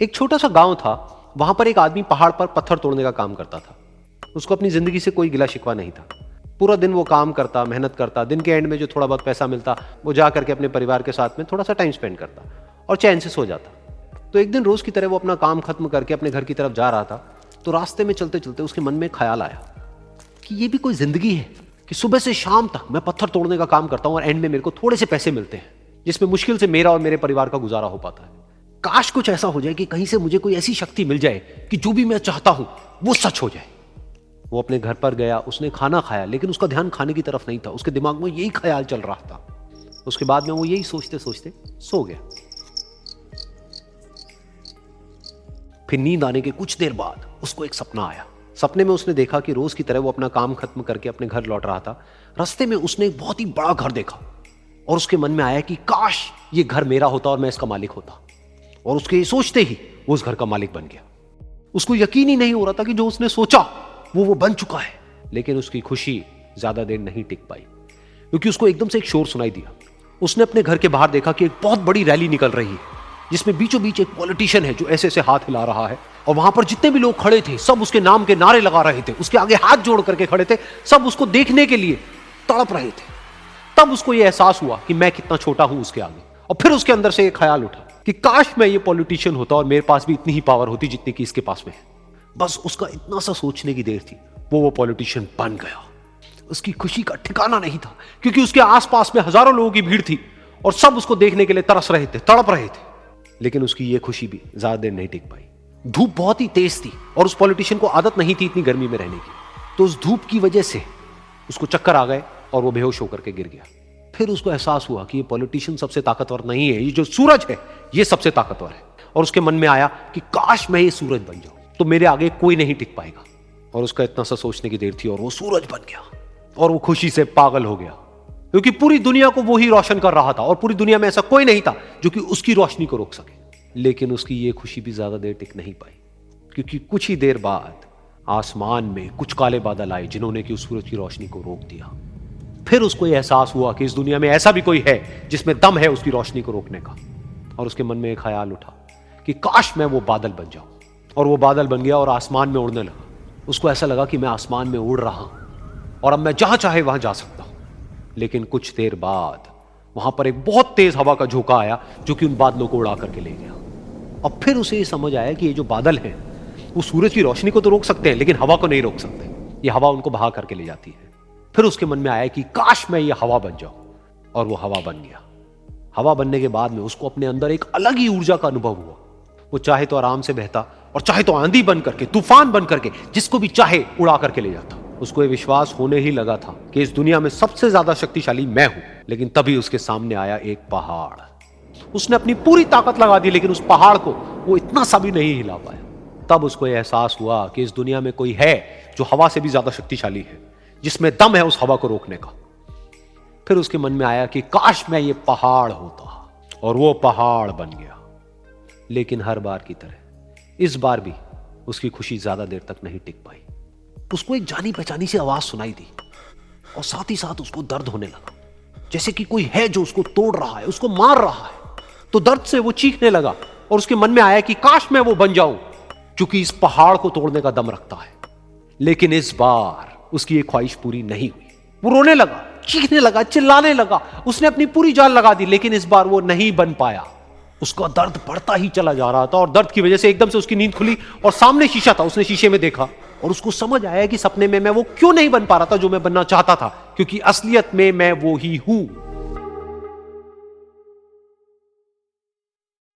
एक छोटा सा गांव था, वहां पर एक आदमी पहाड़ पर पत्थर तोड़ने का काम करता था। उसको अपनी जिंदगी से कोई गिला शिकवा नहीं था। पूरा दिन वो काम करता, मेहनत करता, दिन के एंड में जो थोड़ा बहुत पैसा मिलता वो जा करके अपने परिवार के साथ में थोड़ा सा टाइम स्पेंड करता और चैन से सो जाता। तो एक दिन रोज की तरह वो अपना काम खत्म करके अपने घर की तरफ जा रहा था, तो रास्ते में चलते चलते उसके मन में ख्याल आया कि ये भी कोई जिंदगी है कि सुबह से शाम तक मैं पत्थर तोड़ने का काम करता हूं और एंड में मेरे को थोड़े से पैसे मिलते हैं, जिसमें मुश्किल से मेरा और मेरे परिवार का गुजारा हो पाता है। काश कुछ ऐसा हो जाए कि कहीं से मुझे कोई ऐसी शक्ति मिल जाए कि जो भी मैं चाहता हूं वो सच हो जाए। वो अपने घर पर गया, उसने खाना खाया, लेकिन उसका ध्यान खाने की तरफ नहीं था। उसके दिमाग में यही ख्याल चल रहा था। उसके बाद में वो यही सोचते सोचते सो गया। फिर नींद आने के कुछ देर बाद उसको एक सपना आया। सपने में उसने देखा कि रोज की तरह वो अपना काम खत्म करके अपने घर लौट रहा था। रास्ते में उसने एक बहुत ही बड़ा घर देखा और उसके मन में आया कि काश ये घर मेरा होता और मैं इसका मालिक होता। और उसके सोचते ही वो उस घर का मालिक बन गया। उसको यकीन ही नहीं हो रहा था कि जो उसने सोचा वो बन चुका है। लेकिन उसकी खुशी ज्यादा देर नहीं टिक पाई, क्योंकि उसको एकदम से एक शोर सुनाई दिया। उसने अपने घर के बाहर देखा कि एक बहुत बड़ी रैली निकल रही है, जिसमें बीचों बीच एक पॉलिटिशियन है जो ऐसे ऐसे हाथ हिला रहा है। और वहां पर जितने भी लोग खड़े थे सब उसके नाम के नारे लगा रहे थे, उसके आगे हाथ जोड़ करके खड़े थे, सब उसको देखने के लिए तड़प रहे थे। तब उसको यह एहसास हुआ कि मैं कितना छोटा हूं उसके आगे। और फिर उसके अंदर से एक ख्याल उठा कि काश मैं ये पॉलिटिशियन होता और मेरे पास भी इतनी ही पावर होती जितनी कि इसके पास में है। बस उसका इतना सा सोचने की देर थी, वो पॉलिटिशियन बन गया। उसकी खुशी का ठिकाना नहीं था, क्योंकि उसके आसपास में हजारों लोगों की भीड़ थी और सब उसको देखने के लिए तरस रहे थे, तड़प रहे थे। लेकिन उसकी ये खुशी भी ज्यादा देर नहीं टिक पाई। धूप बहुत ही तेज थी और उस पॉलिटिशियन को आदत नहीं थी इतनी गर्मी में रहने की। तो उस धूप की वजह से उसको चक्कर आ गए और वो बेहोश होकर के गिर गया। फिर उसको एहसास हुआ कि ये पॉलिटिशियन सबसे ताकतवर नहीं है, ये जो सूरज है ये सबसे ताकतवर है। और उसके मन में आया कि काश मैं ये सूरज बन जाऊं तो मेरे आगे कोई नहीं टिक पाएगा। और उसका इतना सा सोचने की देर थी और वो सूरज बन गया। और वो खुशी से पागल हो गया, क्योंकि पूरी दुनिया को वो ही रोशन कर रहा था और पूरी दुनिया में ऐसा कोई नहीं था जो कि उसकी रोशनी को रोक सके। लेकिन उसकी ये खुशी भी ज्यादा देर टिक नहीं पाई, क्योंकि कुछ ही देर बाद आसमान में कुछ काले बादल आए जिन्होंने कि उस सूरज की रोशनी को रोक दिया। फिर उसको यह एहसास हुआ कि इस दुनिया में ऐसा भी कोई है जिसमें दम है उसकी रोशनी को रोकने का। और उसके मन में एक ख्याल उठा कि काश मैं वो बादल बन जाऊं। और वो बादल बन गया और आसमान में उड़ने लगा। उसको ऐसा लगा कि मैं आसमान में उड़ रहा हूं और अब मैं जहां चाहे वहां जा सकता हूं। लेकिन कुछ देर बाद वहां पर एक बहुत तेज हवा का झोंका आया जो कि उन बादलों को उड़ा करके ले गया। अब फिर उसे ये समझ आया कि ये जो बादल हैं वो सूरज की रोशनी को तो रोक सकते हैं, लेकिन हवा को नहीं रोक सकते। ये हवा उनको बहा करके ले जाती है। फिर उसके मन में आया कि काश मैं ये हवा बन जाऊं। और वो हवा बन गया। हवा बनने के बाद में उसको अपने अंदर एक अलग ही ऊर्जा का अनुभव हुआ। वो चाहे तो आराम से बहता और चाहे तो आंधी बन करके, तूफान बन करके, जिसको भी चाहे उड़ा करके ले जाता। उसको ये विश्वास होने ही लगा था कि इस दुनिया में सबसे ज्यादा शक्तिशाली मैं हूं। लेकिन तभी उसके सामने आया एक पहाड़। उसने अपनी पूरी ताकत लगा दी, लेकिन उस पहाड़ को वो इतना सा भी नहीं हिला पाया। तब उसको यह एहसास हुआ कि इस दुनिया में कोई है जो हवा से भी ज्यादा शक्तिशाली है, जिसमें दम है उस हवा को रोकने का। फिर उसके मन में आया कि काश मैं ये पहाड़ होता। और वो पहाड़ बन गया। लेकिन हर बार की तरह इस बार भी उसकी खुशी ज्यादा देर तक नहीं टिक पाई। उसको एक जानी पहचानी सी आवाज सुनाई दी और साथ ही साथ उसको दर्द होने लगा, जैसे कि कोई है जो उसको तोड़ रहा है, उसको मार रहा है। तो दर्द से वो चीखने लगा और उसके मन में आया कि काश मैं वो बन जाऊं क्योंकि इस पहाड़ को तोड़ने का दम रखता है। लेकिन इस बार उसकी ये ख्वाहिश पूरी नहीं हुई। वो रोने लगा, चीखने लगा, चिल्लाने लगा। उसने अपनी पूरी जान लगा दी, लेकिन इस बार वो नहीं बन पाया। उसका दर्द बढ़ता ही चला जा रहा था और दर्द की वजह से एकदम से उसकी नींद खुली और सामने शीशा था। उसने शीशे में देखा और उसको समझ आया कि सपने में मैं वो क्यों नहीं बन पा रहा था जो मैं बनना चाहता था, क्योंकि असलियत में मैं वो ही हूं।